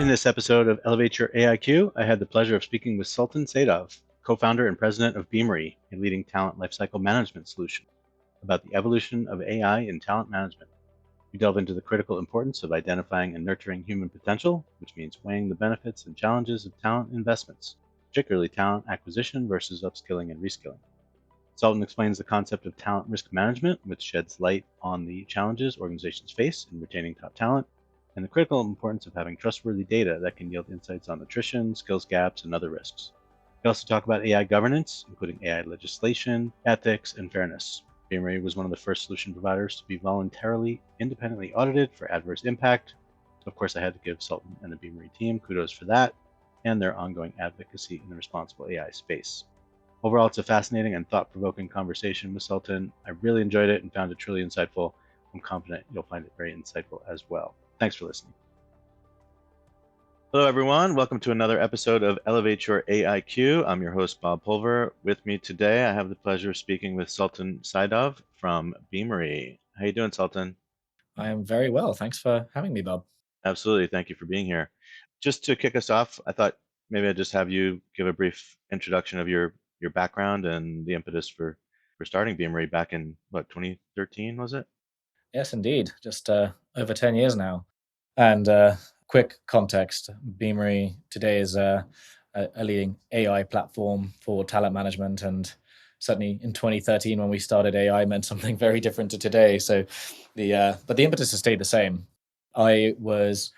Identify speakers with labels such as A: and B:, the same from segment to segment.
A: In this episode of Elevate Your AIQ, I had the pleasure of speaking with Sultan Saidov, co-founder and president of Beamery, a leading talent lifecycle management solution, about the evolution of AI in talent management. We delve into the critical importance of identifying and nurturing human potential, which means weighing the benefits and challenges of talent investments, particularly talent acquisition versus upskilling and reskilling. Sultan explains the concept of talent risk management, which sheds light on the challenges organizations face in retaining top talent, and the critical importance of having trustworthy data that can yield insights on attrition, skills gaps, and other risks. We also talk about AI governance, including AI legislation, ethics, and fairness. Beamery was one of the first solution providers to be voluntarily independently audited for adverse impact. So of course, I had to give Sultan and the Beamery team kudos for that and their ongoing advocacy in the responsible AI space. Overall, it's a fascinating and thought-provoking conversation with Sultan. I really enjoyed it and found it truly insightful. I'm confident you'll find it very insightful as well. Thanks for listening. Hello, everyone. Welcome to another episode of Elevate Your AIQ. I'm your host, Bob Pulver. With me today, I have the pleasure of speaking with Sultan Saidov from Beamery. How you doing, Sultan?
B: I am very well. Thanks for having me, Bob.
A: Absolutely. Thank you for being here. Just to kick us off, I thought maybe I'd just have you give a brief introduction of your background and the impetus for starting Beamery back in what, 2013 was it?
B: Yes, indeed. Just over 10 years now. And quick context, Beamery today is a leading AI platform for talent management. And certainly in 2013, when we started, AI meant something very different to today. So but the impetus has stayed the same. I was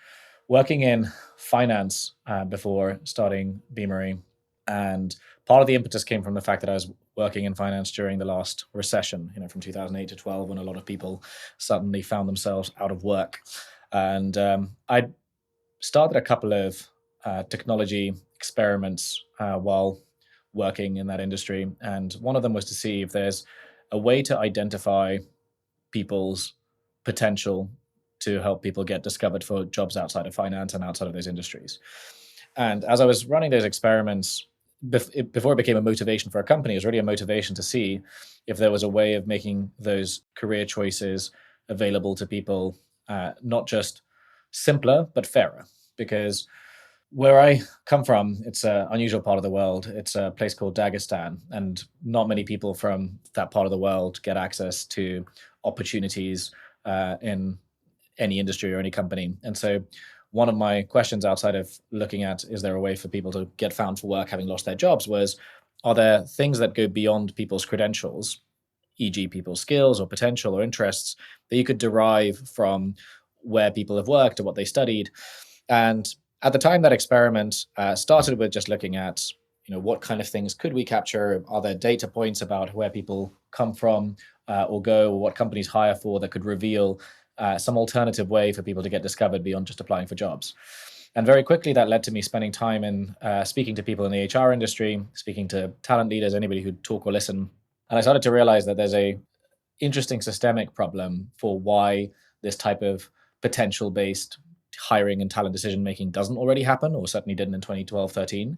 B: working in finance before starting Beamery. And part of the impetus came from the fact that I was working in finance during the last recession, from 2008 to 12, when a lot of people suddenly found themselves out of work. And I started a couple of technology experiments while working in that industry. And one of them was to see if there's a way to identify people's potential to help people get discovered for jobs outside of finance and outside of those industries. And as I was running those experiments, before it became a motivation for a company, it was really a motivation to see if there was a way of making those career choices available to people, not just simpler, but fairer. Because where I come from, it's an unusual part of the world. It's a place called Dagestan, and not many people from that part of the world get access to opportunities in any industry or any company. And so, one of my questions outside of looking at is there a way for people to get found for work having lost their jobs was, are there things that go beyond people's credentials, e.g., people's skills or potential or interests, that you could derive from where people have worked or what they studied? And at the time, that experiment started with just looking at, what kind of things could we capture? Are there data points about where people come from or go, or what companies hire for that could reveal some alternative way for people to get discovered beyond just applying for jobs? And very quickly, that led to me spending time in speaking to people in the HR industry, speaking to talent leaders, anybody who'd talk or listen. And I started to realize that there's a interesting systemic problem for why this type of potential based hiring and talent decision making doesn't already happen, or certainly didn't in 2012-13.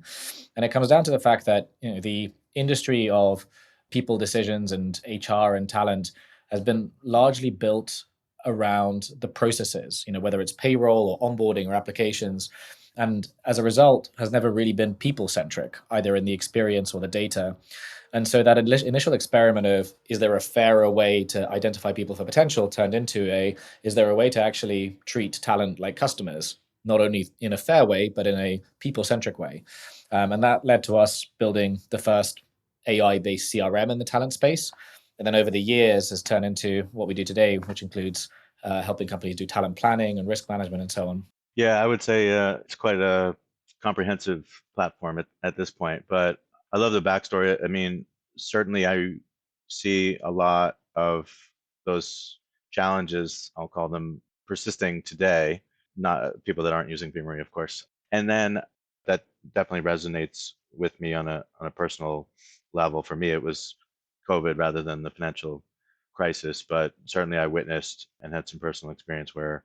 B: And it comes down to the fact that the industry of people decisions and HR and talent has been largely built around the processes, whether it's payroll or onboarding or applications. And as a result, has never really been people centric, either in the experience or the data. And so that initial experiment of, is there a fairer way to identify people for potential, turned into is there a way to actually treat talent like customers, not only in a fair way, but in a people-centric way. And that led to us building the first AI-based CRM in the talent space. And then over the years has turned into what we do today, which includes helping companies do talent planning and risk management and so on.
A: Yeah, I would say it's quite a comprehensive platform at this point, but I love the backstory. I mean, certainly I see a lot of those challenges, I'll call them, persisting today, not people that aren't using Beamery, of course. And then that definitely resonates with me on a personal level. For me, it was COVID rather than the financial crisis, but certainly I witnessed and had some personal experience where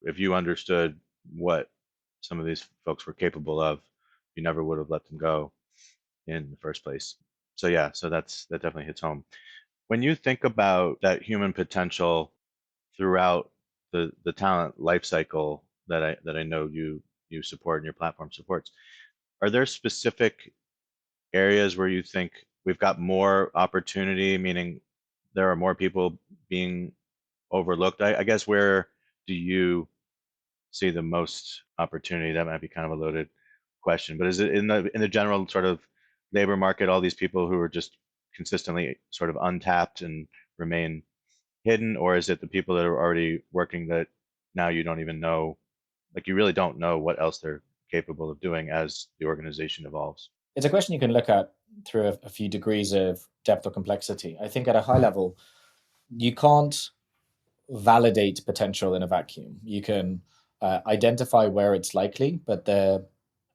A: if you understood what some of these folks were capable of, you never would have let them go in the first place. So yeah, so that definitely hits home. When you think about that human potential throughout the talent life cycle that I know you you support and your platform supports. Are there specific areas where you think we've got more opportunity, meaning there are more people being overlooked? I guess where do you see the most opportunity? That might be kind of a loaded question, but is it in the general sort of labor market, all these people who are just consistently sort of untapped and remain hidden, or is it the people that are already working that now you don't even know, like you really don't know what else they're capable of doing as the organization evolves?
B: It's a question you can look at through a few degrees of depth or complexity. I think at a high level, you can't validate potential in a vacuum. You can identify where it's likely, but there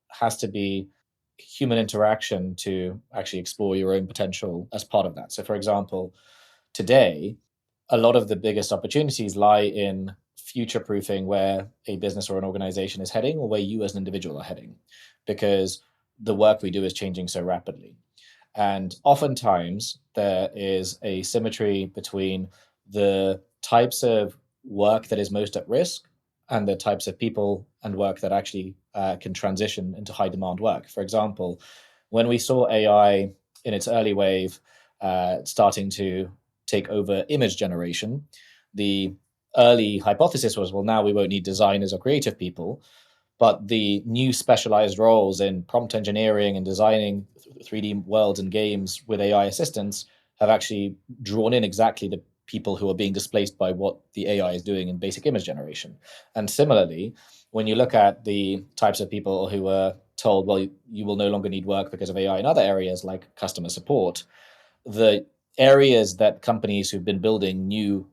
B: has to be human interaction to actually explore your own potential as part of that. So, for example, today, a lot of the biggest opportunities lie in future proofing where a business or an organization is heading or where you as an individual are heading, because the work we do is changing so rapidly. And oftentimes, there is a symmetry between the types of work that is most at risk and the types of people and work that actually can transition into high demand work. For example, when we saw AI in its early wave starting to take over image generation, the early hypothesis was, well, now we won't need designers or creative people, but the new specialized roles in prompt engineering and designing 3D worlds and games with AI assistants have actually drawn in exactly the people who are being displaced by what the AI is doing in basic image generation. And similarly, when you look at the types of people who were told, well, you will no longer need work because of AI in other areas like customer support, the areas that companies who've been building new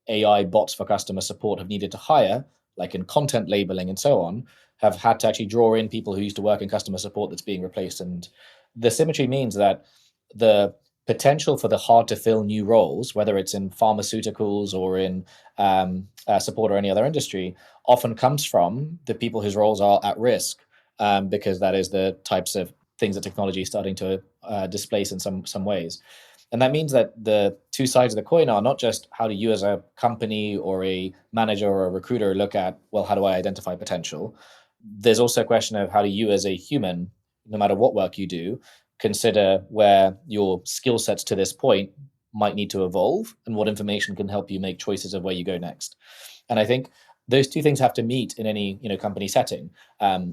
B: AI bots for customer support have needed to hire, like in content labeling and so on, have had to actually draw in people who used to work in customer support that's being replaced. And the symmetry means that the potential for the hard to fill new roles, whether it's in pharmaceuticals or in support or any other industry, often comes from the people whose roles are at risk, because that is the types of things that technology is starting to displace in some ways. And that means that the two sides of the coin are not just how do you as a company or a manager or a recruiter look at, well, how do I identify potential? There's also a question of how do you as a human, no matter what work you do, consider where your skill sets to this point might need to evolve and what information can help you make choices of where you go next. And I think those two things have to meet in any company setting.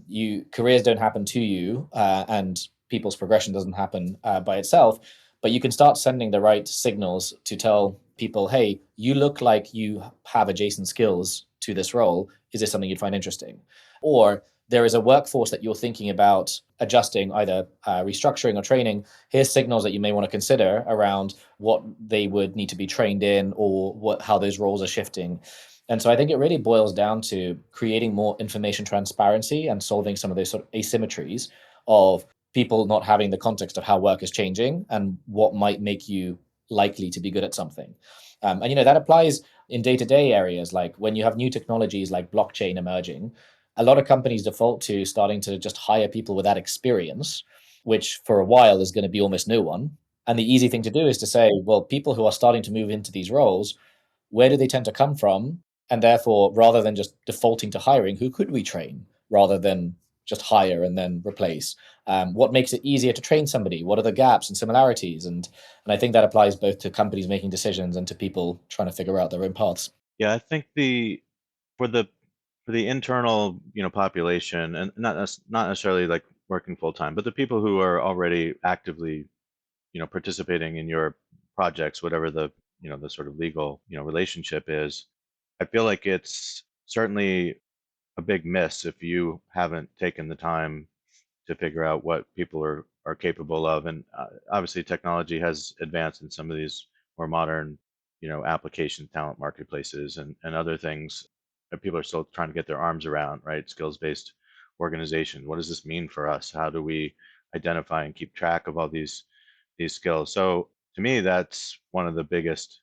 B: You careers don't happen to you, and people's progression doesn't happen by itself, but you can start sending the right signals to tell people, hey, you look like you have adjacent skills to this role. Is this something you'd find interesting? Or there is a workforce that you're thinking about adjusting, either restructuring or training. Here's signals that you may want to consider around what they would need to be trained in or how those roles are shifting. And so I think it really boils down to creating more information transparency and solving some of those sort of asymmetries of people not having the context of how work is changing and what might make you likely to be good at something. And that applies in day-to-day areas, like when you have new technologies like blockchain emerging. A lot of companies default to starting to just hire people with that experience, which for a while is going to be almost no one. And the easy thing to do is to say, well, people who are starting to move into these roles, where do they tend to come from? And therefore, rather than just defaulting to hiring, who could we train rather than just hire and then replace? What makes it easier to train somebody? What are the gaps and similarities? And I think that applies both to companies making decisions and to people trying to figure out their own paths.
A: Yeah, I think for the for the internal, population, and not necessarily like working full time, but the people who are already actively, participating in your projects, whatever the sort of legal, relationship is, I feel like it's certainly a big miss if you haven't taken the time to figure out what people are capable of. And obviously, technology has advanced in some of these more modern, application talent marketplaces and other things that people are still trying to get their arms around. Right, skills based organization. What does this mean for us? How do we identify and keep track of all these skills? So to me, that's one of the biggest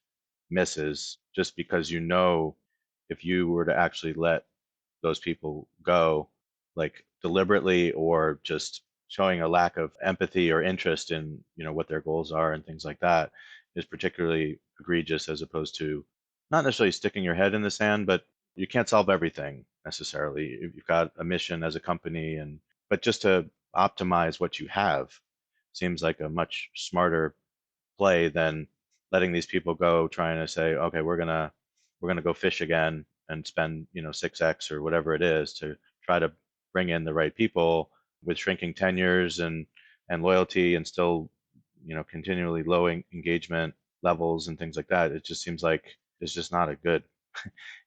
A: misses. Just because if you were to actually let those people go, like deliberately or just showing a lack of empathy or interest in what their goals are and things like that, is particularly egregious, as opposed to not necessarily sticking your head in the sand, but you can't solve everything. necessarily. You've got a mission as a company, but just to optimize what you have seems like a much smarter play than letting these people go trying to say, okay, we're gonna go fish again and spend 6x or whatever it is to try to bring in the right people with shrinking tenures and loyalty and still continually low engagement levels and things like that. It just seems like it's just not a good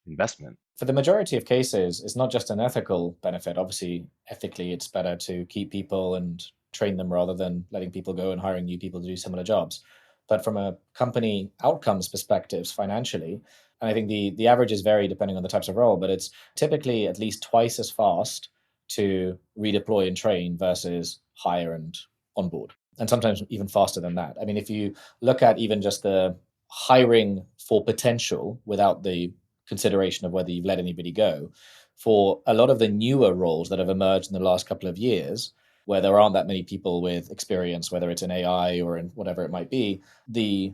A: investment.
B: For the majority of cases, it's not just an ethical benefit. Obviously, ethically, it's better to keep people and train them rather than letting people go and hiring new people to do similar jobs. But from a company outcomes perspectives financially, and I think the averages vary depending on the types of role, but it's typically at least twice as fast to redeploy and train versus hire and onboard. And sometimes even faster than that. I mean, if you look at even just the hiring for potential without the consideration of whether you've let anybody go, for a lot of the newer roles that have emerged in the last couple of years, where there aren't that many people with experience, whether it's in AI or in whatever it might be, the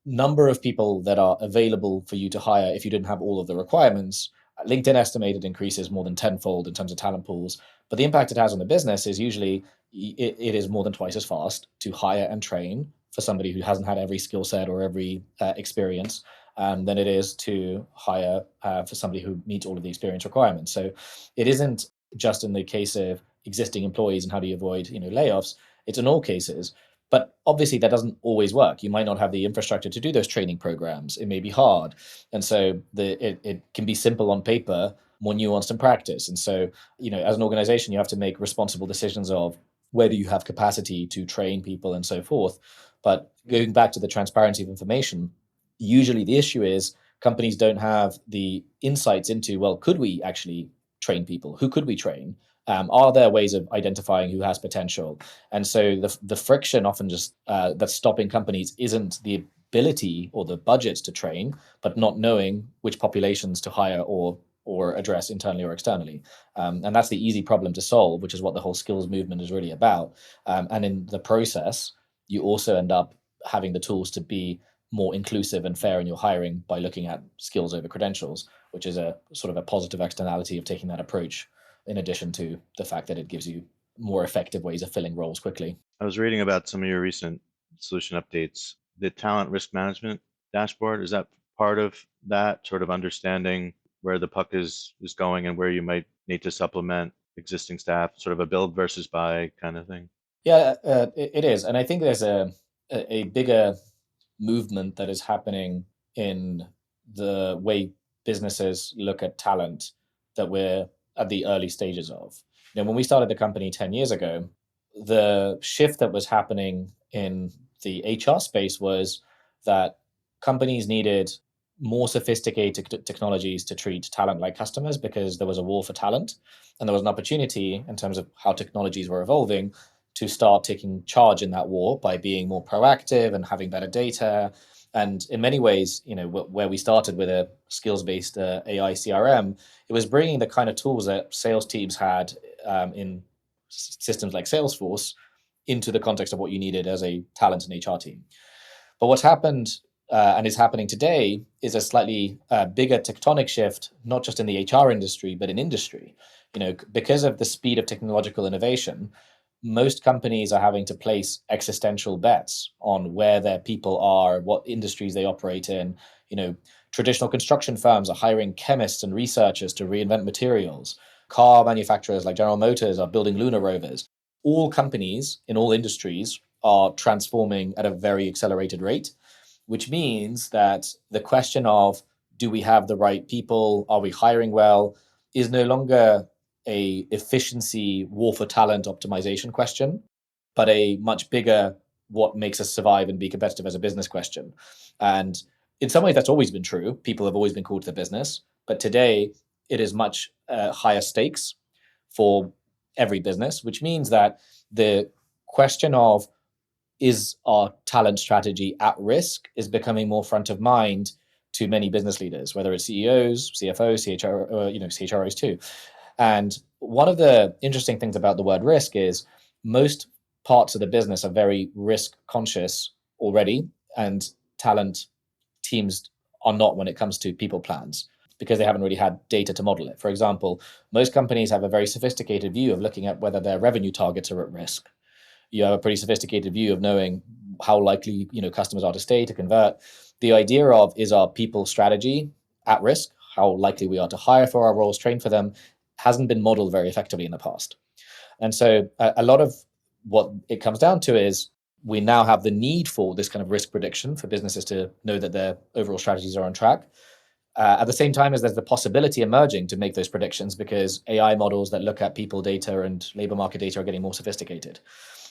B: number of people that are available for you to hire if you didn't have all of the requirements, LinkedIn estimated increases more than tenfold in terms of talent pools. But the impact it has on the business is usually it is more than twice as fast to hire and train for somebody who hasn't had every skill set or every experience than it is to hire for somebody who meets all of the experience requirements. So it isn't just in the case of existing employees and how do you avoid layoffs. It's in all cases. But obviously, that doesn't always work. You might not have the infrastructure to do those training programs. It may be hard. And so it can be simple on paper, more nuanced in practice. And so, as an organization, you have to make responsible decisions of whether you have capacity to train people and so forth. But going back to the transparency of information, usually the issue is companies don't have the insights into, well, could we actually train people? Who could we train? Are there ways of identifying who has potential? And so the friction often just that's stopping companies isn't the ability or the budgets to train, but not knowing which populations to hire or address internally or externally. And that's the easy problem to solve, which is what the whole skills movement is really about. And in the process, you also end up having the tools to be more inclusive and fair in your hiring by looking at skills over credentials, which is a sort of a positive externality of taking that approach, in addition to the fact that it gives you more effective ways of filling roles quickly.
A: I was reading about some of your recent solution updates. The talent risk management dashboard, is that part of that sort of understanding where the puck is going and where you might need to supplement existing staff, sort of a build versus buy kind of thing?
B: Yeah, it is. And I think there's a bigger movement that is happening in the way businesses look at talent that we're at the early stages of. When we started the company 10 years ago, the shift that was happening in the HR space was that companies needed more sophisticated technologies to treat talent like customers because there was a war for talent. And there was an opportunity in terms of how technologies were evolving to start taking charge in that war by being more proactive and having better data. And in many ways, where we started with a skills-based AI CRM, it was bringing the kind of tools that sales teams had in systems like Salesforce into the context of what you needed as a talent and HR team. But what's happened and is happening today is a slightly bigger tectonic shift, not just in the HR industry, but in industry. Because of the speed of technological innovation, most companies are having to place existential bets on where their people are, what industries they operate in. Traditional construction firms are hiring chemists and researchers to reinvent materials. Car manufacturers like General Motors are building lunar rovers. All companies in all industries are transforming at a very accelerated rate, which means that the question of do we have the right people, are we hiring well, is no longer a efficiency war for talent optimization question, but a much bigger what makes us survive and be competitive as a business question. And in some ways, that's always been true. People have always been called to the business, but today it is much higher stakes for every business, which means that the question of is our talent strategy at risk is becoming more front of mind to many business leaders, whether it's CEOs, CFOs, CHROs too. And one of the interesting things about the word risk is most parts of the business are very risk conscious already, and talent teams are not when it comes to people plans. because they haven't really had data to model it. For example, most companies have a very sophisticated view of looking at whether their revenue targets are at risk. You have a pretty sophisticated view of knowing how likely customers are to stay, to convert. The idea of, is our people strategy at risk, how likely we are to hire for our roles, train for them, hasn't been modeled very effectively in the past. And so a lot of what it comes down to is we now have the need for this kind of risk prediction for businesses to know that their overall strategies are on track. At the same time as there's the possibility emerging to make those predictions, because AI models that look at people data and labor market data are getting more sophisticated.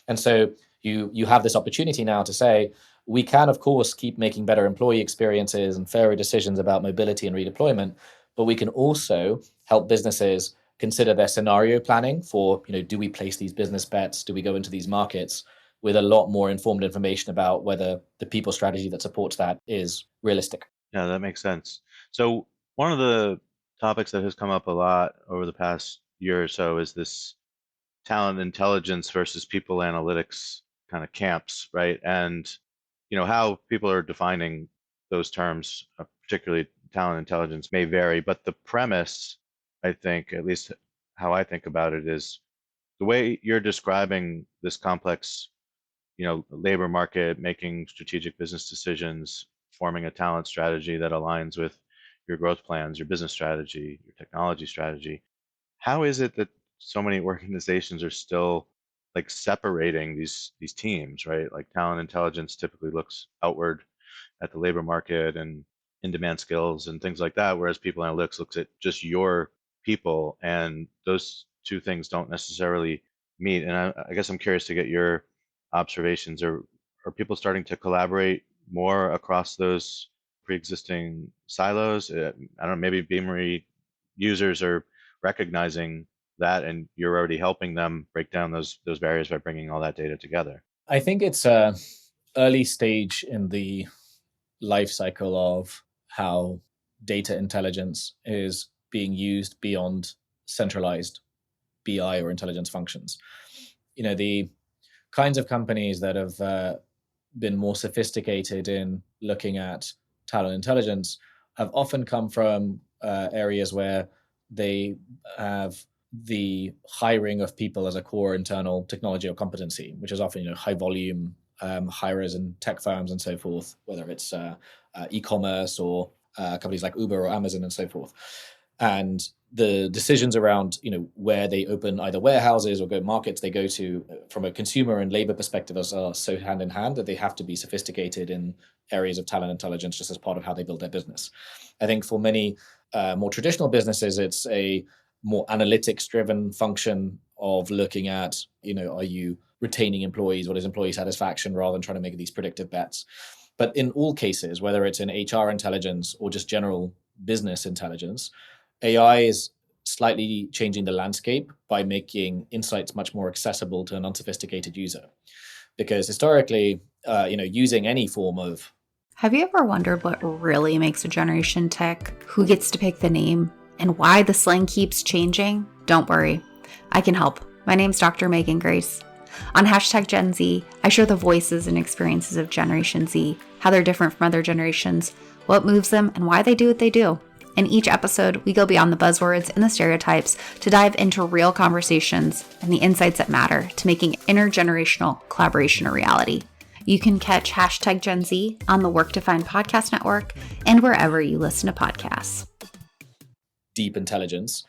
B: And so you have this opportunity now to say, we can, of course, keep making better employee experiences and fairer decisions about mobility and redeployment, but we can also help businesses consider their scenario planning for, do we place these business bets? Do we go into these markets with a lot more informed information about whether the people strategy that supports that is realistic?
A: Yeah, that makes sense. So one of the topics that has come up a lot over the past year or so is this talent intelligence versus people analytics kind of camps, right? And how people are defining those terms, particularly talent intelligence, may vary, but the premise, I think, at least how I think about it, is the way you're describing this complex, labor market, making strategic business decisions, forming a talent strategy that aligns with your growth plans, your business strategy, your technology strategy. How is it that so many organizations are still like separating these teams, right? Like talent intelligence typically looks outward at the labor market and in-demand skills and things like that, whereas people analytics looks at just your people, and those two things don't necessarily meet. And I guess I'm curious to get your observations. Are people starting to collaborate more across those pre-existing silos? I don't know, maybe Beamery users are recognizing that, and you're already helping them break down those barriers by bringing all that data together.
B: I think it's a early stage in the life cycle of how data intelligence is being used beyond centralized BI or intelligence functions. The kinds of companies that have been more sophisticated in looking at talent intelligence have often come from areas where they have the hiring of people as a core internal technology or competency, which is often high volume hirers in tech firms and so forth, whether it's e-commerce or companies like Uber or Amazon and so forth. And the decisions around where they open either warehouses or go markets they go to from a consumer and labor perspective are so hand in hand that they have to be sophisticated in areas of talent intelligence just as part of how they build their business. I think for many more traditional businesses, it's a more analytics driven function of looking at, are you retaining employees? What is employee satisfaction, rather than trying to make these predictive bets. But in all cases, whether it's in HR intelligence or just general business intelligence, AI is slightly changing the landscape by making insights much more accessible to an unsophisticated user. Because historically, using any form of...
C: Have you ever wondered what really makes a generation tick? Who gets to pick the name? And why the slang keeps changing? Don't worry, I can help. My name's Dr. Megan Grace. On hashtag Gen Z, I share the voices and experiences of Generation Z, how they're different from other generations, what moves them, and why they do what they do. In each episode, we go beyond the buzzwords and the stereotypes to dive into real conversations and the insights that matter to making intergenerational collaboration a reality. You can catch hashtag Gen Z on the Work to Find podcast network and wherever you listen to podcasts.
B: Deep intelligence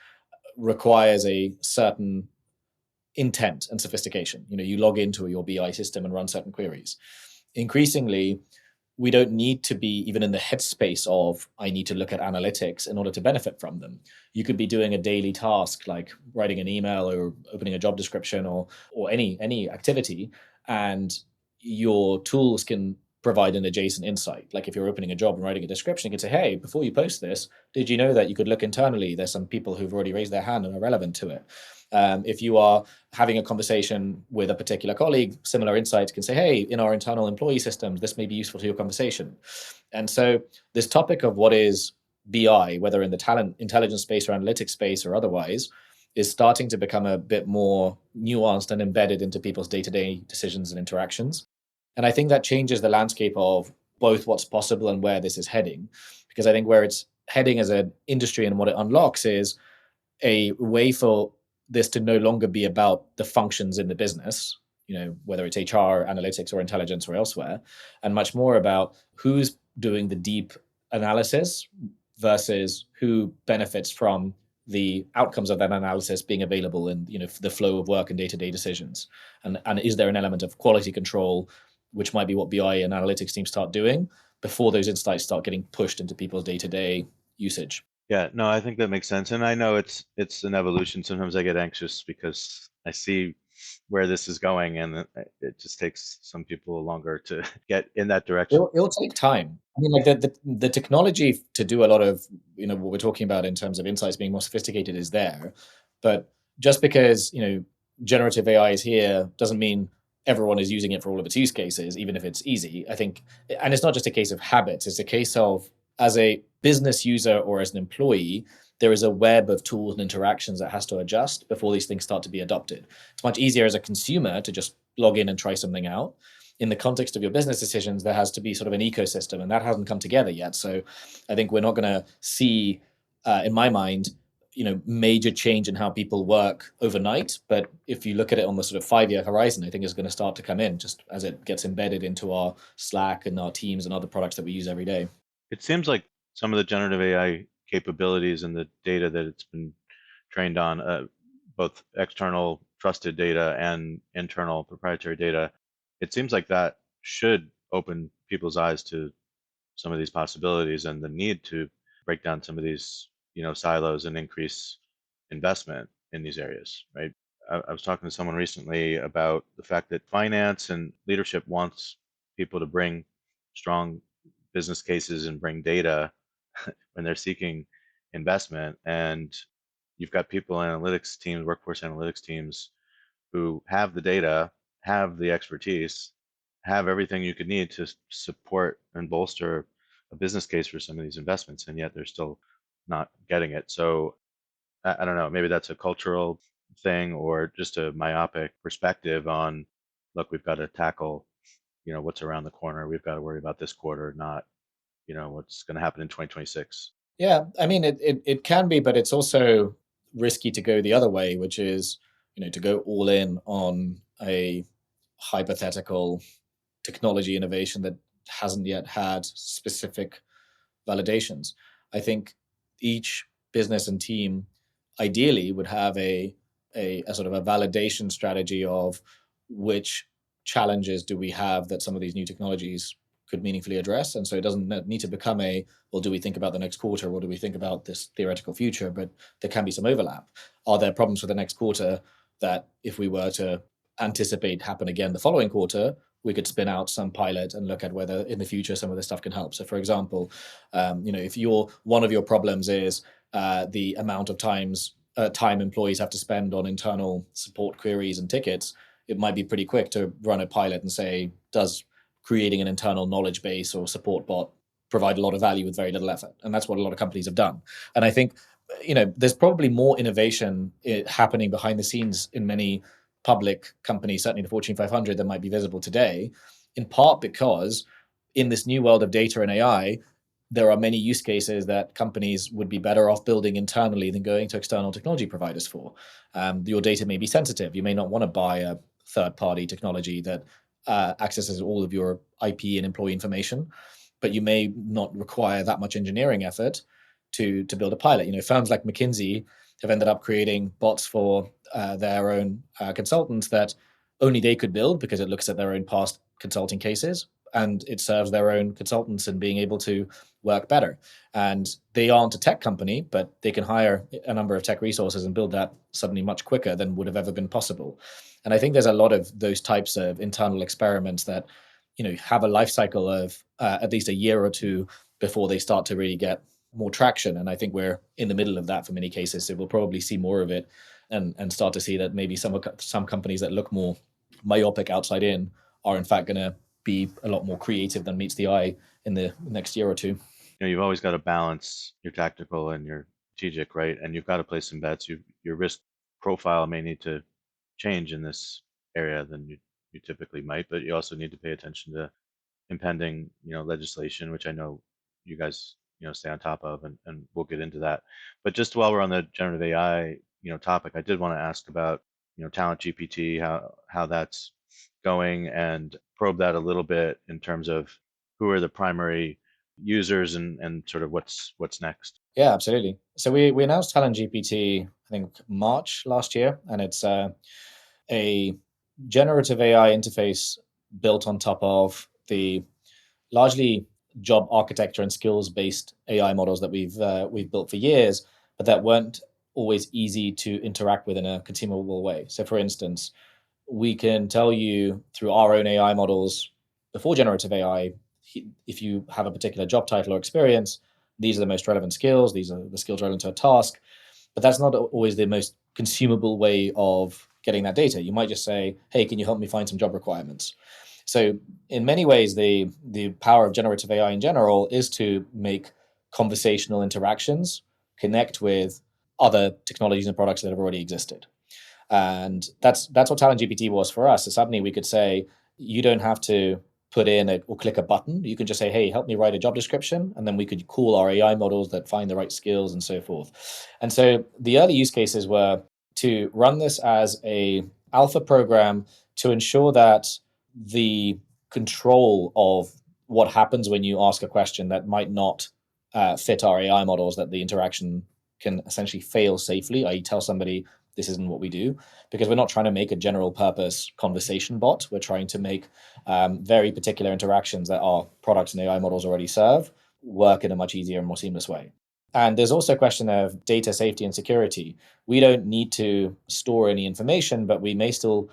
B: requires a certain intent and sophistication. You log into your BI system and run certain queries. Increasingly, we don't need to be even in the headspace of, I need to look at analytics in order to benefit from them. You could be doing a daily task like writing an email or opening a job description or any activity, and your tools can provide an adjacent insight. Like if you're opening a job and writing a description, you can say, hey, before you post this, did you know that you could look internally? There's some people who've already raised their hand and are relevant to it. If you are having a conversation with a particular colleague, similar insights can say, hey, in our internal employee systems, this may be useful to your conversation. And so this topic of what is BI, whether in the talent intelligence space or analytics space or otherwise, is starting to become a bit more nuanced and embedded into people's day-to-day decisions and interactions. And I think that changes the landscape of both what's possible and where this is heading. Because I think where it's heading as an industry and what it unlocks is a way for this to no longer be about the functions in the business, whether it's HR, analytics, or intelligence or elsewhere, and much more about who's doing the deep analysis versus who benefits from the outcomes of that analysis being available in the flow of work and day-to-day decisions. And is there an element of quality control, which might be what BI and analytics teams start doing before those insights start getting pushed into people's day-to-day usage?
A: Yeah, no, I think that makes sense. And I know it's an evolution. Sometimes I get anxious because I see where this is going, and it just takes some people longer to get in that direction.
B: It'll take time. I mean, like the technology to do a lot of what we're talking about in terms of insights being more sophisticated is there, but just because generative AI is here doesn't mean everyone is using it for all of its use cases, even if it's easy. I think, and it's not just a case of habits; it's a case of as a business user or as an employee, there is a web of tools and interactions that has to adjust before these things start to be adopted. It's much easier as a consumer to just log in and try something out. In the context of your business decisions, there has to be sort of an ecosystem, and that hasn't come together yet. So I think we're not going to see, in my mind, major change in how people work overnight. But if you look at it on the sort of 5-year horizon, I think it's going to start to come in just as it gets embedded into our Slack and our Teams and other products that we use every day.
A: It seems like some of the generative AI capabilities and the data that it's been trained on, both external trusted data and internal proprietary data, it seems like that should open people's eyes to some of these possibilities and the need to break down some of these, silos and increase investment in these areas, right? I was talking to someone recently about the fact that finance and leadership wants people to bring strong business cases and bring data when they're seeking investment. And you've got people analytics teams, workforce analytics teams who have the data, have the expertise, have everything you could need to support and bolster a business case for some of these investments, and yet they're still not getting it. So I don't know, maybe that's a cultural thing or just a myopic perspective on, look, we've got to tackle, what's around the corner. We've got to worry about this quarter, not, what's going to happen in 2026.
B: Yeah, I mean, it can be, but it's also risky to go the other way, which is, to go all in on a hypothetical technology innovation that hasn't yet had specific validations. I think each business and team ideally would have a sort of a validation strategy of which challenges do we have that some of these new technologies could meaningfully address. And so it doesn't need to become well, do we think about the next quarter? Or do we think about this theoretical future? But there can be some overlap. Are there problems for the next quarter that if we were to anticipate happen again the following quarter, we could spin out some pilot and look at whether in the future some of this stuff can help. So, for example, if one of your problems is the amount of time employees have to spend on internal support queries and tickets, it might be pretty quick to run a pilot and say, does creating an internal knowledge base or support bot provide a lot of value with very little effort? And that's what a lot of companies have done. And I think there's probably more innovation happening behind the scenes in many public companies, certainly the Fortune 500, that might be visible today, in part because in this new world of data and AI, there are many use cases that companies would be better off building internally than going to external technology providers for. Your data may be sensitive. You may not want to buy a third-party technology that accesses all of your IP and employee information, but you may not require that much engineering effort to build a pilot. Firms like McKinsey have ended up creating bots for their own consultants that only they could build because it looks at their own past consulting cases and it serves their own consultants in being able to work better. And they aren't a tech company, but they can hire a number of tech resources and build that suddenly much quicker than would have ever been possible. And I think there's a lot of those types of internal experiments that have a life cycle of at least a year or two before they start to really get more traction. And I think we're in the middle of that for many cases. So we'll probably see more of it and start to see that maybe some companies that look more myopic outside in are in fact going to be a lot more creative than meets the eye in the next year or two.
A: You've always got to balance your tactical and your strategic, right? And you've got to place some bets. Your risk profile may need to change in this area than you typically might, but you also need to pay attention to impending, legislation, which I know you guys, stay on top of, and we'll get into that. But just while we're on the generative AI, topic, I did want to ask about, Talent GPT, how that's going, and probe that a little bit in terms of who are the primary users, and sort of what's next.
B: Yeah, absolutely. So we announced Talent GPT, I think March last year, and it's a generative AI interface built on top of the largely job architecture and skills based AI models that we've built for years, but that weren't always easy to interact with in a consumable way. So, for instance, we can tell you through our own AI models before generative AI, if you have a particular job title or experience, these are the most relevant skills, these are the skills relevant to a task. But that's not always the most consumable way of getting that data. You might just say, hey, can you help me find some job requirements? So in many ways, the power of generative AI in general is to make conversational interactions connect with other technologies and products that have already existed. And that's what Talent GPT was for us. So suddenly we could say, you don't have to put in or click a button. You can just say, hey, help me write a job description. And then we could call our AI models that find the right skills and so forth. And so the early use cases were to run this as a alpha program to ensure that the control of what happens when you ask a question that might not fit our AI models, that the interaction can essentially fail safely, i.e. tell somebody this isn't what we do, because we're not trying to make a general purpose conversation bot. We're trying to make very particular interactions that our products and AI models already serve work in a much easier and more seamless way. And there's also a question of data safety and security. We don't need to store any information, but we may still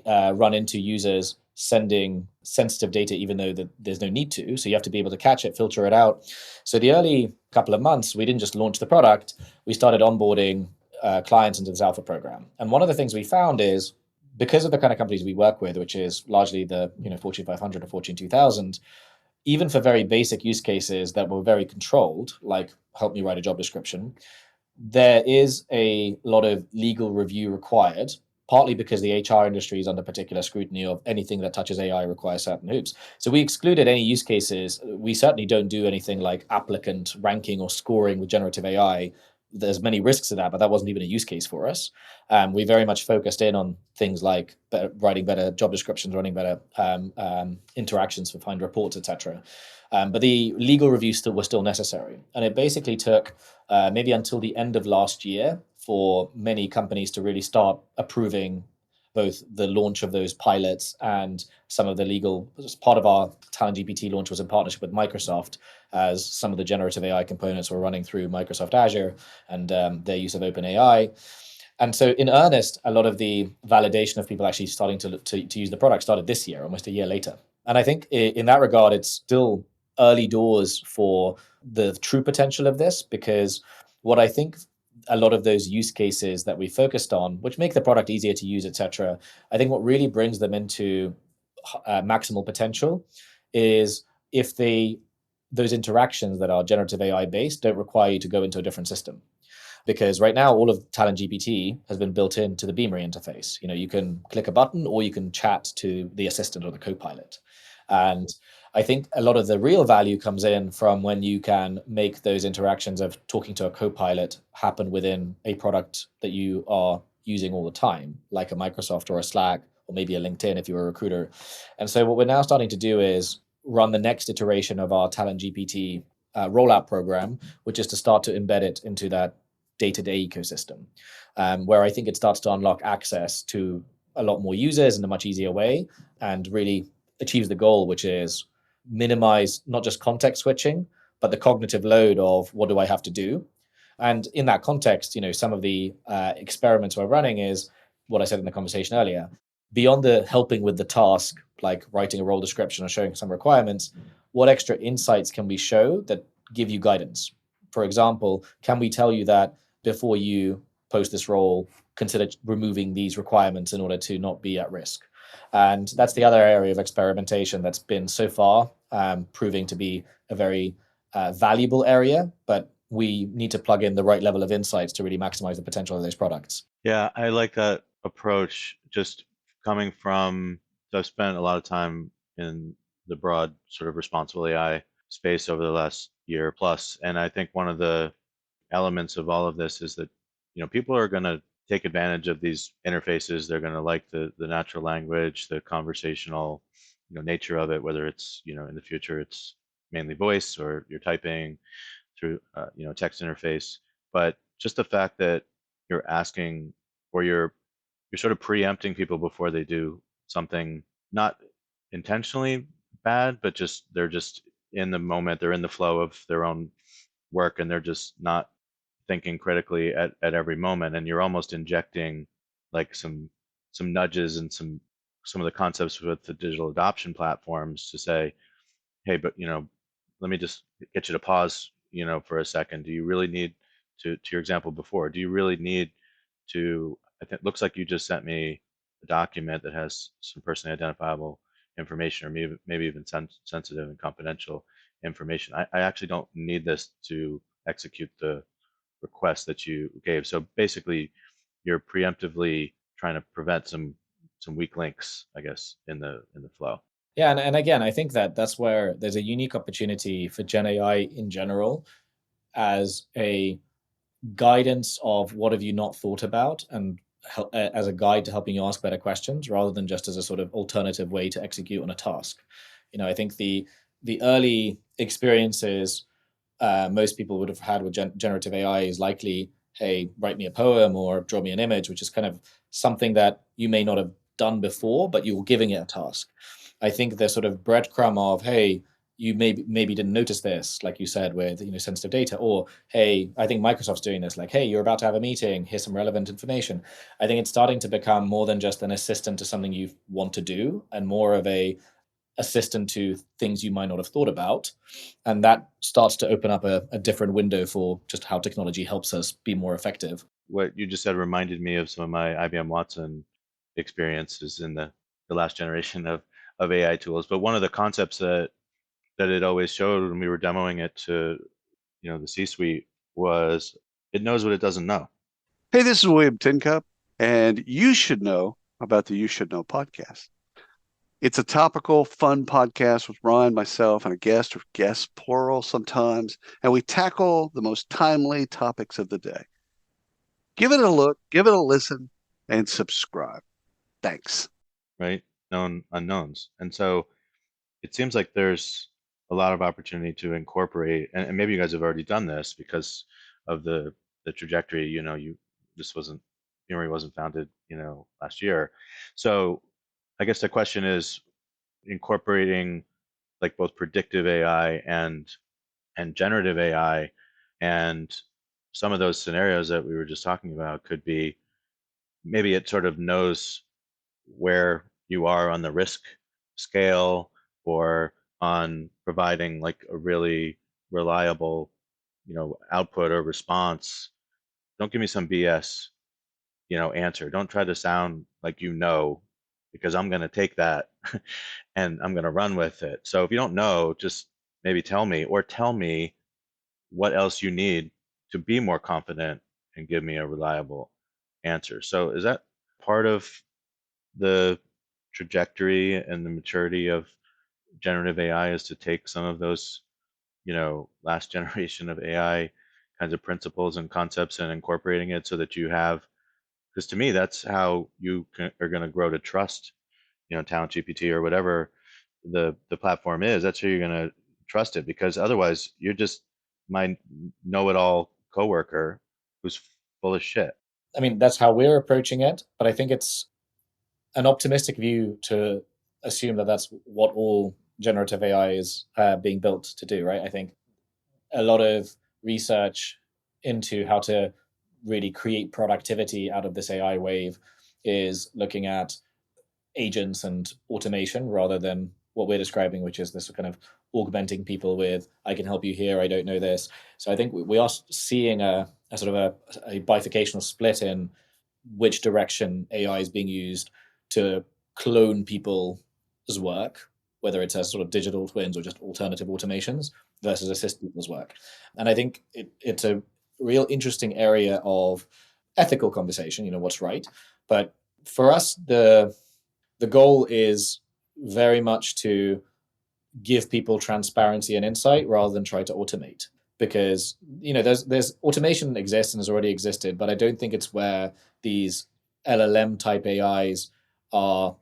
B: run into users sending sensitive data, even though there's no need to. So you have to be able to catch it, filter it out. So the early couple of months, we didn't just launch the product, we started onboarding clients into this alpha program. And one of the things we found is, because of the kind of companies we work with, which is largely the Fortune 500 or Fortune 2000, even for very basic use cases that were very controlled, like help me write a job description, there is a lot of legal review required, partly because the HR industry is under particular scrutiny of anything that touches AI requires certain hoops. So we excluded any use cases. We certainly don't do anything like applicant ranking or scoring with generative AI. There's many risks to that, but that wasn't even a use case for us. We very much focused in on things like writing better job descriptions, running better interactions for find reports, etc. But the legal review was still necessary, and it basically took maybe until the end of last year for many companies to really start approving both the launch of those pilots and some of the legal. Part of our Talent GPT launch was in partnership with Microsoft, as some of the generative AI components were running through Microsoft Azure and their use of OpenAI. And so in earnest, a lot of the validation of people actually starting to use the product started this year, almost a year later. And I think in that regard, it's still early doors for the true potential of this, because what I think a lot of those use cases that we focused on, which make the product easier to use, etc., I think what really brings them into maximal potential is if those interactions that are generative AI based don't require you to go into a different system. Because right now, all of Talent GPT has been built into the Beamery interface. You can click a button or you can chat to the assistant or the co-pilot. And I think a lot of the real value comes in from when you can make those interactions of talking to a co-pilot happen within a product that you are using all the time, like a Microsoft or a Slack, or maybe a LinkedIn if you're a recruiter. And so what we're now starting to do is run the next iteration of our Talent GPT rollout program, which is to start to embed it into that day-to-day ecosystem, where I think it starts to unlock access to a lot more users in a much easier way, and really achieves the goal, which is minimize not just context switching, but the cognitive load of what do I have to do. And in that context, some of the experiments we're running is what I said in the conversation earlier. Beyond the helping with the task, like writing a role description or showing some requirements, what extra insights can we show that give you guidance? For example, can we tell you that before you post this role, consider removing these requirements in order to not be at risk? And that's the other area of experimentation that's been so far proving to be a very valuable area, but we need to plug in the right level of insights to really maximize the potential of those products.
A: Yeah, I like that approach. Just coming from, so I've spent a lot of time in the broad sort of responsible AI space over the last year plus. And I think one of the elements of all of this is that people are going to take advantage of these interfaces. They're going to like the natural language, the conversational nature of it, whether it's in the future it's mainly voice or you're typing through text interface. But just the fact that you're asking, or you're sort of preempting people before they do something, not intentionally bad, but just they're just in the moment, they're in the flow of their own work, and they're just not thinking critically at every moment, and you're almost injecting like some nudges and some of the concepts with the digital adoption platforms to say, hey, but let me just get you to pause for a second. Do you really need to your example before, do you really need to, I think, looks like you just sent me a document that has some personally identifiable information, or maybe even sensitive and confidential information. I actually don't need this to execute the request that you gave. So basically, you're preemptively trying to prevent some weak links, I guess, in the flow.
B: Yeah, and again, I think that that's where there's a unique opportunity for Gen AI in general as a guidance of what have you not thought about, and as a guide to helping you ask better questions rather than just as a sort of alternative way to execute on a task. I think the early experiences most people would have had with generative AI is likely, hey, write me a poem or draw me an image, which is kind of something that you may not have done before, but you're giving it a task. I think the sort of breadcrumb of, hey, you maybe didn't notice this, like you said, with sensitive data, or hey, I think Microsoft's doing this, like, hey, you're about to have a meeting, here's some relevant information. I think it's starting to become more than just an assistant to something you want to do, and more of a assistant to things you might not have thought about. And that starts to open up a different window for just how technology helps us be more effective.
A: What you just said reminded me of some of my IBM Watson experiences in the last generation of AI tools. But one of the concepts that it always showed when we were demoing it to the C-suite was it knows what it doesn't know.
D: Hey, this is William Tincup, and you should know about the You Should Know podcast. It's a topical, fun podcast with Ryan, myself, and a guest, or guests plural sometimes, and we tackle the most timely topics of the day. Give it a look, give it a listen, and subscribe. Thanks.
A: Right? Known unknowns. And so it seems like there's a lot of opportunity to incorporate, and maybe you guys have already done this because of the trajectory. This wasn't Beamery wasn't founded last year. So I guess the question is incorporating like both predictive AI and generative AI, and some of those scenarios that we were just talking about could be maybe it sort of knows where you are on the risk scale, or on providing like a really reliable output or response. Don't give me some BS answer. Don't try to sound like because I'm going to take that and I'm going to run with it. So if you don't know, just maybe tell me, or tell me what else you need to be more confident and give me a reliable answer. So is that part of the trajectory and the maturity of generative AI, is to take some of those, last generation of AI kinds of principles and concepts and incorporating it so that you have, because to me, that's how you are going to grow to trust, Talent GPT or whatever the platform is. That's how you're going to trust it, because otherwise you're just my know-it-all coworker who's full of shit.
B: I mean, that's how we're approaching it, but I think it's an optimistic view to assume that that's what all generative AI is being built to do, right? I think a lot of research into how to really create productivity out of this AI wave is looking at agents and automation rather than what we're describing, which is this kind of augmenting people with, I can help you here, I don't know this. So I think we are seeing a sort of a bifurcational split in which direction AI is being used to clone people's work, whether it's as sort of digital twins or just alternative automations versus assist people's work. And I think it's a real interesting area of ethical conversation, what's right. But for us, the goal is very much to give people transparency and insight rather than try to automate. Because there's automation exists and has already existed, but I don't think it's where these LLM type AIs are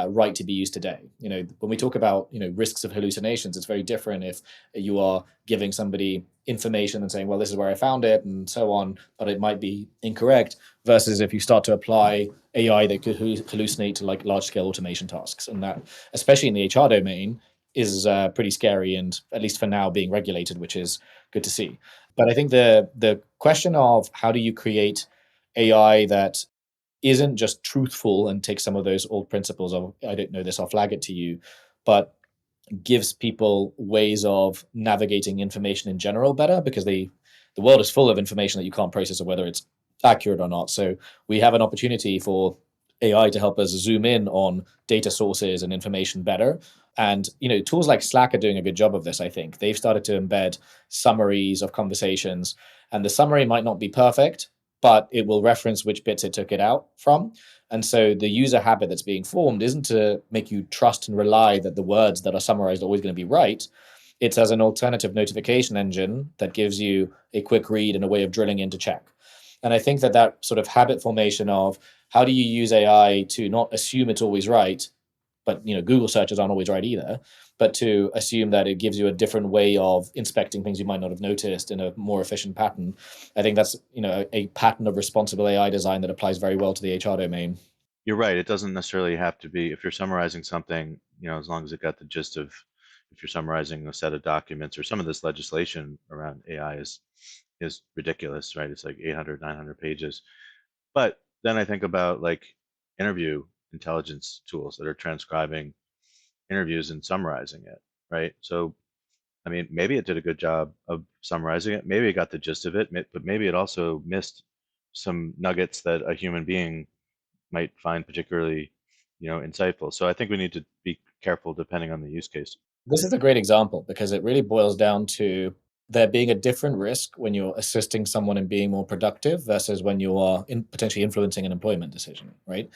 B: right to be used today. When we talk about risks of hallucinations, it's very different if you are giving somebody information and saying, well, this is where I found it and so on, but it might be incorrect, versus if you start to apply AI that could hallucinate to like large scale automation tasks. And that, especially in the HR domain, is pretty scary, and at least for now being regulated, which is good to see. But I think the question of how do you create AI that isn't just truthful and takes some of those old principles of I don't know this, I'll flag it to you, but gives people ways of navigating information in general better, because the world is full of information that you can't process or whether it's accurate or not. So we have an opportunity for AI to help us zoom in on data sources and information better. And tools like Slack are doing a good job of this. I think they've started to embed summaries of conversations, and the summary might not be perfect, but it will reference which bits it took it out from. And so the user habit that's being formed isn't to make you trust and rely that the words that are summarized are always going to be right. It's as an alternative notification engine that gives you a quick read and a way of drilling in to check. And I think that sort of habit formation of how do you use AI to not assume it's always right, but Google searches aren't always right either, but to assume that it gives you a different way of inspecting things you might not have noticed in a more efficient pattern. I think that's a pattern of responsible AI design that applies very well to the HR domain.
A: You're right. It doesn't necessarily have to be, if you're summarizing something, as long as it got the gist of, if you're summarizing a set of documents, or some of this legislation around AI is ridiculous, right? It's like 800, 900 pages. But then I think about like interview intelligence tools that are transcribing interviews and summarizing it, right? So, I mean, maybe it did a good job of summarizing it. Maybe it got the gist of it, but maybe it also missed some nuggets that a human being might find particularly, insightful. So I think we need to be careful depending on the use case.
B: This is a great example because it really boils down to there being a different risk when you're assisting someone in being more productive versus when you are potentially influencing an employment decision, right?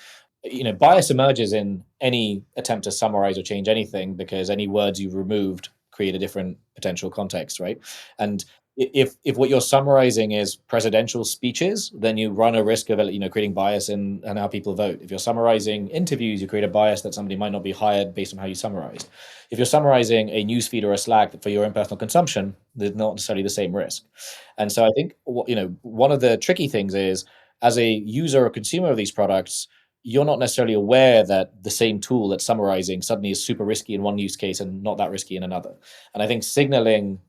B: Bias emerges in any attempt to summarize or change anything because any words you've removed create a different potential context, right? And if what you're summarizing is presidential speeches, then you run a risk of creating bias in how people vote. If you're summarizing interviews, you create a bias that somebody might not be hired based on how you summarized. If you're summarizing a newsfeed or a Slack for your own personal consumption, there's not necessarily the same risk. And so I think one of the tricky things is, as a user or consumer of these products, you're not necessarily aware that the same tool that's summarizing suddenly is super risky in one use case and not that risky in another. And I think signaling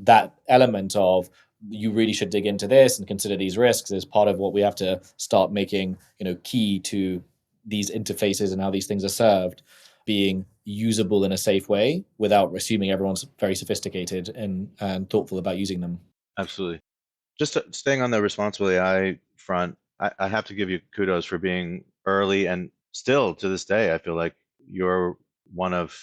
B: that element of you really should dig into this and consider these risks is part of what we have to start making key to these interfaces and how these things are served being usable in a safe way without assuming everyone's very sophisticated and thoughtful about using them.
A: Absolutely. Just staying on the responsible AI front, I have to give you kudos for being early, and still to this day, I feel like you're one of,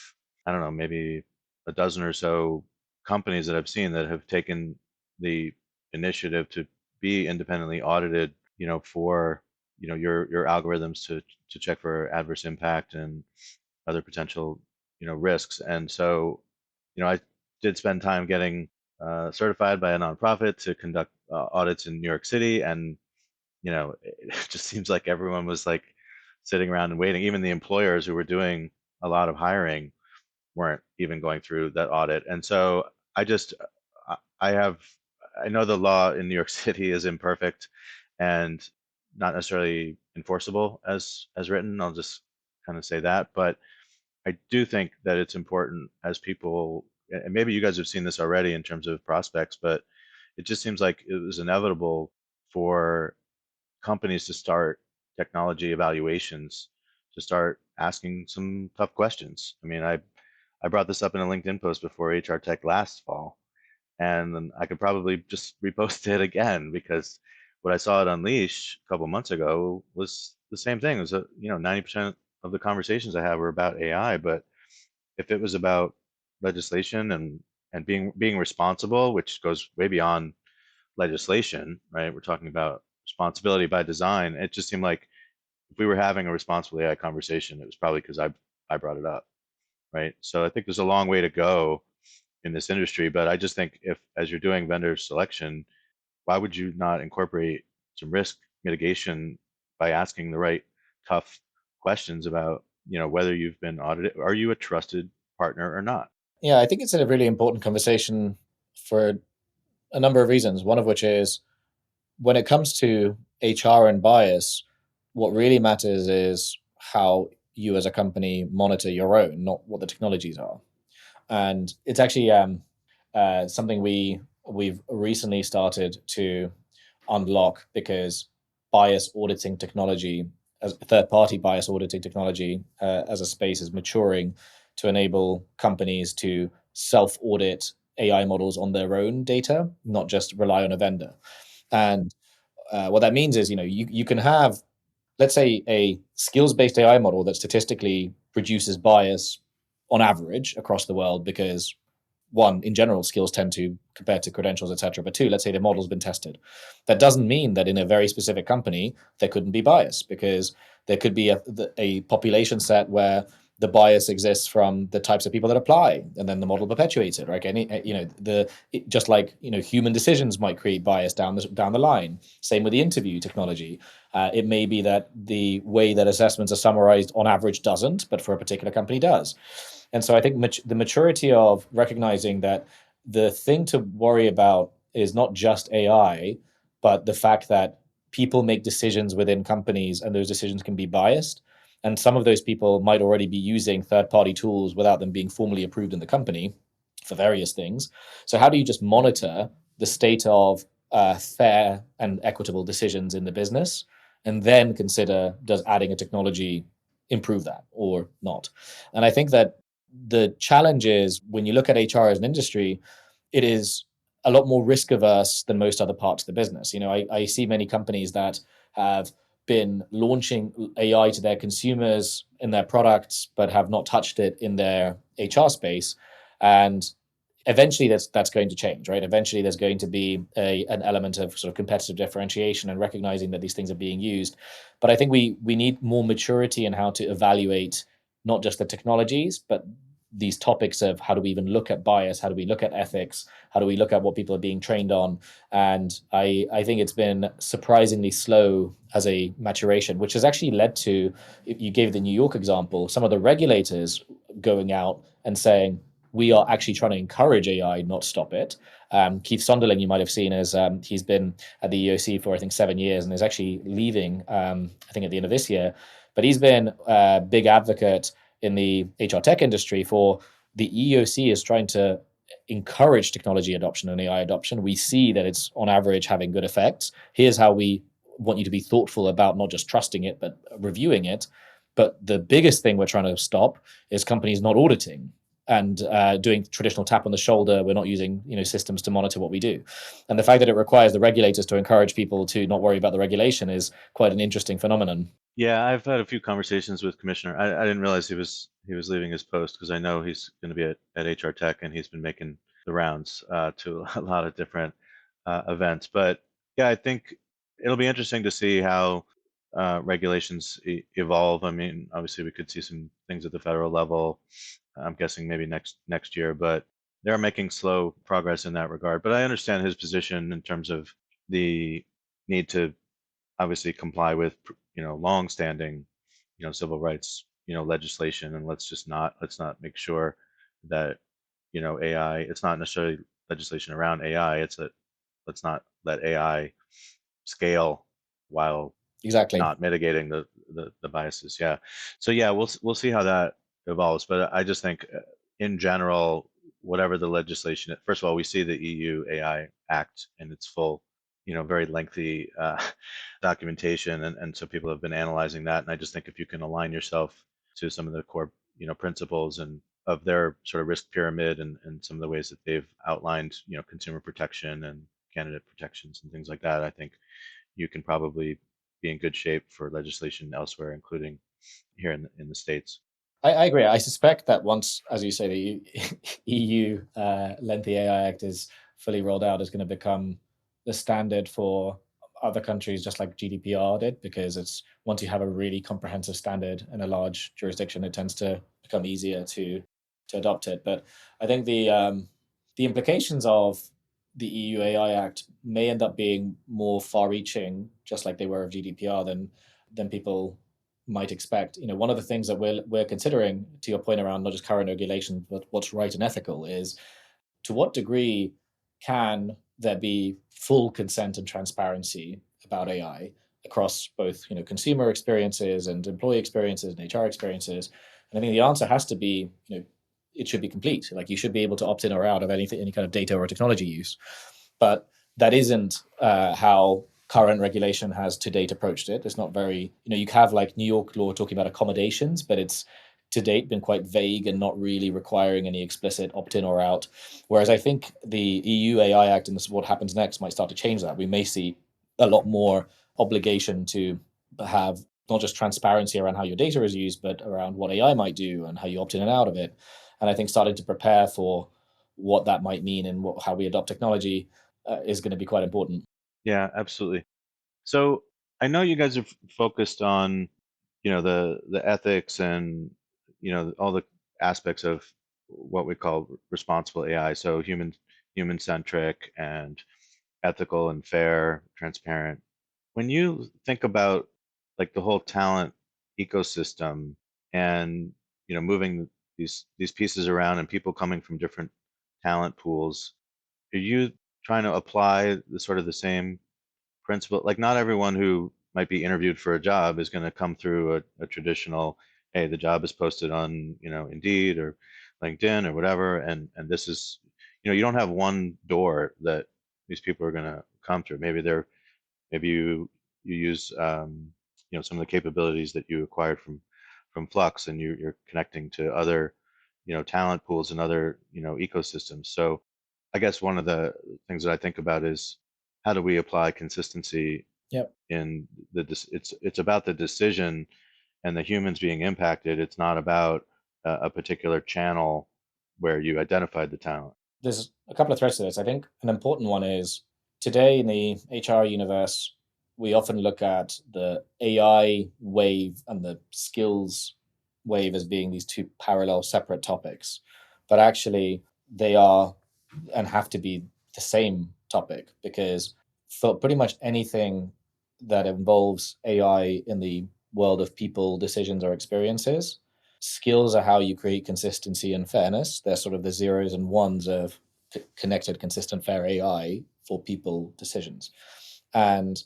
A: I don't know, maybe a dozen or so companies that I've seen that have taken the initiative to be independently audited, for, your algorithms to check for adverse impact and other potential, risks. And so, I did spend time getting certified by a nonprofit to conduct audits in New York City, and it just seems like everyone was like sitting around and waiting. Even the employers who were doing a lot of hiring weren't even going through that audit. And so I just I know the law in New York City is imperfect and not necessarily enforceable as written. I'll just kind of say that, but I do think that it's important as people, and maybe you guys have seen this already in terms of prospects, but it just seems like it was inevitable for companies to start technology evaluations, to start asking some tough questions. I mean, I brought this up in a LinkedIn post before HR Tech last fall, and then I could probably just repost it again, because what I saw at Unleash a couple months ago was the same thing. It was 90% of the conversations I had were about AI, but if it was about legislation and being responsible, which goes way beyond legislation, right? We're talking about responsibility by design. It just seemed like if we were having a responsible AI conversation, it was probably because I brought it up. right? So I think there's a long way to go in this industry, but I just think if, as you're doing vendor selection, why would you not incorporate some risk mitigation by asking the right tough questions about, whether you've been audited, are you a trusted partner or not?
B: Yeah, I think it's a really important conversation for a number of reasons. One of which is when it comes to HR and bias, what really matters is how you as a company monitor your own, not what the technologies are. And it's actually something we've recently started to unlock because bias auditing technology, as third-party bias auditing technology, as a space is maturing to enable companies to self-audit AI models on their own data, not just rely on a vendor. And what that means is, you can have, let's say, a skills-based AI model that statistically produces bias on average across the world because one, in general, skills tend to compare to credentials, etc. But two, let's say the model's been tested. That doesn't mean that in a very specific company there couldn't be bias because there could be a population set where the bias exists from the types of people that apply, and then the model perpetuates it. Right? Just like human decisions might create bias down the line. Same with the interview technology. It may be that the way that assessments are summarized on average doesn't, but for a particular company does. And so I think the maturity of recognizing that the thing to worry about is not just AI, but the fact that people make decisions within companies and those decisions can be biased. And some of those people might already be using third-party tools without them being formally approved in the company for various things. So how do you just monitor the state of fair and equitable decisions in the business, and then consider, does adding a technology improve that or not? And I think that the challenge is when you look at HR as an industry, it is a lot more risk averse than most other parts of the business. I see many companies that have been launching AI to their consumers in their products, but have not touched it in their HR space. And eventually that's going to change, right? Eventually there's going to be an element of sort of competitive differentiation and recognizing that these things are being used. But I think we need more maturity in how to evaluate not just the technologies, but these topics of how do we even look at bias, how do we look at ethics, how do we look at what people are being trained on. And I think it's been surprisingly slow as a maturation, which has actually led to, you gave the New York example, some of the regulators going out and saying, we are actually trying to encourage AI, not stop it. Keith Sonderling, you might have seen, as he's been at the EEOC for, I think, 7 years and is actually leaving, I think, at the end of this year. But he's been a big advocate in the HR tech industry for the EEOC is trying to encourage technology adoption and AI adoption. We see that it's on average having good effects. Here's how we want you to be thoughtful about not just trusting it, but reviewing it. But the biggest thing we're trying to stop is companies not auditing and doing traditional tap on the shoulder. We're not using systems to monitor what we do. And the fact that it requires the regulators to encourage people to not worry about the regulation is quite an interesting phenomenon.
A: Yeah, I've had a few conversations with Commissioner. I didn't realize he was leaving his post because I know he's going to be at HR Tech and he's been making the rounds to a lot of different events. But yeah, I think it'll be interesting to see how regulations evolve. I mean, obviously we could see some things at the federal level. I'm guessing maybe next year, but they're making slow progress in that regard. But I understand his position in terms of the need to obviously comply with long-standing civil rights legislation, and let's not make sure that AI, it's not necessarily legislation around AI, it's that let's not let AI scale while
B: Exactly.
A: not mitigating the biases. Yeah, so yeah, we'll see how that evolves, but I just think in general, whatever the legislation, first of all, we see the EU AI Act in its full, very lengthy documentation, and so people have been analyzing that. And I just think if you can align yourself to some of the core, principles and of their sort of risk pyramid and some of the ways that they've outlined, consumer protection and candidate protections and things like that, I think you can probably be in good shape for legislation elsewhere, including here in the States.
B: I agree. I suspect that once, as you say, the EU Lengthy AI Act is fully rolled out, is going to become the standard for other countries, just like GDPR did, because it's once you have a really comprehensive standard in a large jurisdiction, it tends to become easier to adopt it. But I think the implications of the EU AI Act may end up being more far-reaching, just like they were of GDPR, than people might expect. One of the things that we're considering, to your point around not just current regulation, but what's right and ethical, is to what degree can there be full consent and transparency about AI across both consumer experiences and employee experiences and HR experiences. And I think the answer has to be it should be complete. Like, you should be able to opt in or out of any kind of data or technology use. But that isn't how current regulation has to date approached it. It's not very, you have like New York law talking about accommodations, but it's to date been quite vague and not really requiring any explicit opt-in or out. Whereas I think the EU AI Act and what happens next might start to change that. We may see a lot more obligation to have not just transparency around how your data is used, but around what AI might do and how you opt in and out of it. And I think starting to prepare for what that might mean and how we adopt technology is going to be quite important.
A: Yeah, absolutely. So I know you guys are focused on, the ethics and, all the aspects of what we call responsible AI. So human centric and ethical and fair, transparent. When you think about like the whole talent ecosystem and, moving these pieces around and people coming from different talent pools, are you trying to apply the same principle? Like, not everyone who might be interviewed for a job is going to come through a traditional, hey, the job is posted on, Indeed or LinkedIn or whatever, and this is, you don't have one door that these people are going to come through. Maybe you use, some of the capabilities that you acquired from Flux, and you're connecting to other, talent pools and other, ecosystems. So I guess one of the things that I think about is, how do we apply consistency
B: Yep.
A: in it's about the decision and the humans being impacted. It's not about a particular channel where you identified the talent.
B: There's a couple of threads to this. I think an important one is, today in the HR universe, we often look at the AI wave and the skills wave as being these two parallel, separate topics. But actually, they are and have to be the same topic, because for pretty much anything that involves AI in the world of people, decisions, or experiences, skills are how you create consistency and fairness. They're sort of the zeros and ones of connected, consistent, fair AI for people decisions. And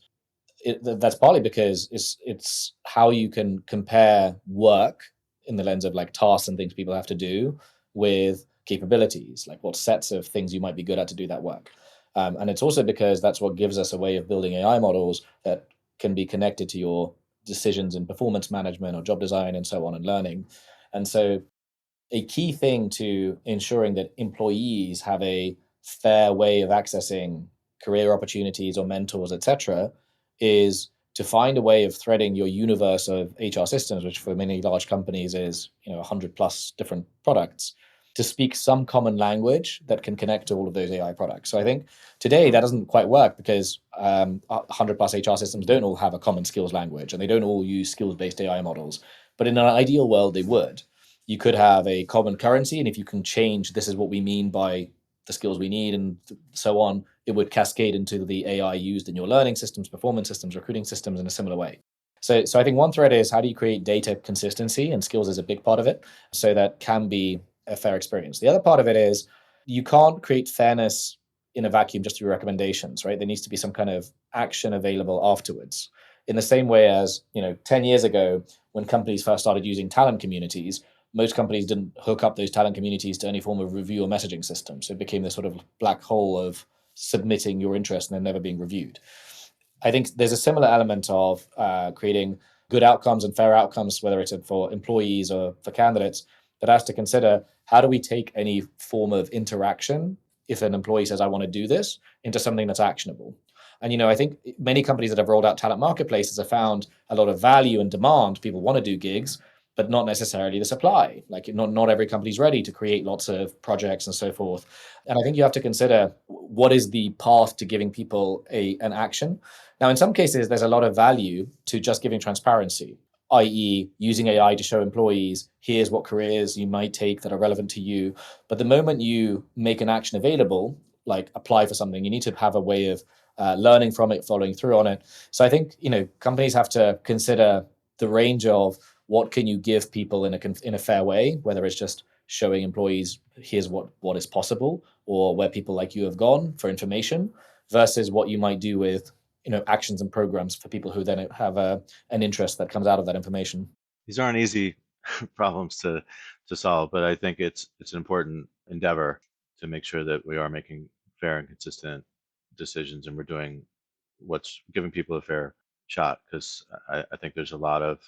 B: that's partly because it's how you can compare work in the lens of like tasks and things people have to do with capabilities, like what sets of things you might be good at to do that work. And it's also because that's what gives us a way of building AI models that can be connected to your decisions in performance management or job design and so on, and learning. And so a key thing to ensuring that employees have a fair way of accessing career opportunities or mentors, etc., is to find a way of threading your universe of HR systems, which for many large companies is 100 plus different products, to speak some common language that can connect to all of those AI products. So I think today that doesn't quite work, because 100 plus HR systems don't all have a common skills language, and they don't all use skills-based AI models. But in an ideal world, they would. You could have a common currency, and if you can change, this is what we mean by the skills we need and so on, it would cascade into the AI used in your learning systems, performance systems, recruiting systems in a similar way. So I think one thread is, how do you create data consistency, and skills is a big part of it, so that can be a fair experience. The other part of it is, you can't create fairness in a vacuum just through recommendations, right? There needs to be some kind of action available afterwards. In the same way as, 10 years ago, when companies first started using talent communities, most companies didn't hook up those talent communities to any form of review or messaging system. So it became this sort of black hole of submitting your interest and then never being reviewed. I think there's a similar element of creating good outcomes and fair outcomes, whether it's for employees or for candidates, that has to consider, how do we take any form of interaction, if an employee says, I want to do this, into something that's actionable. And, I think many companies that have rolled out talent marketplaces have found a lot of value and demand. People want to do gigs, but not necessarily the supply. Like, not every company's ready to create lots of projects and so forth. And I think you have to consider, what is the path to giving people an action. Now, in some cases, there's a lot of value to just giving transparency. i.e. using AI to show employees, here's what careers you might take that are relevant to you. But the moment you make an action available, like apply for something, you need to have a way of learning from it, following through on it. So I think, companies have to consider the range of what can you give people in a fair way, whether it's just showing employees, here's what is possible, or where people like you have gone for information, versus what you might do with actions and programs for people who then have an interest that comes out of that information.
A: These aren't easy problems to solve, but I think it's an important endeavor to make sure that we are making fair and consistent decisions, and we're doing what's giving people a fair shot. Because I think there's a lot of,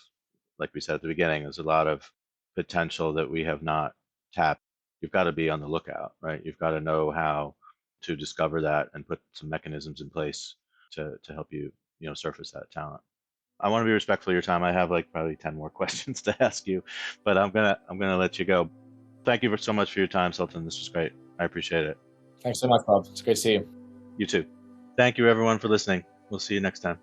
A: like we said at the beginning, there's a lot of potential that we have not tapped. You've got to be on the lookout, right? You've got to know how to discover that and put some mechanisms in place to help you, surface that talent. I want to be respectful of your time. I have like probably 10 more questions to ask you, but I'm gonna let you go. Thank you so much for your time, Sultan. This was great. I appreciate it.
B: Thanks so much, Bob. It's great to see you.
A: You too. Thank you everyone for listening. We'll see you next time.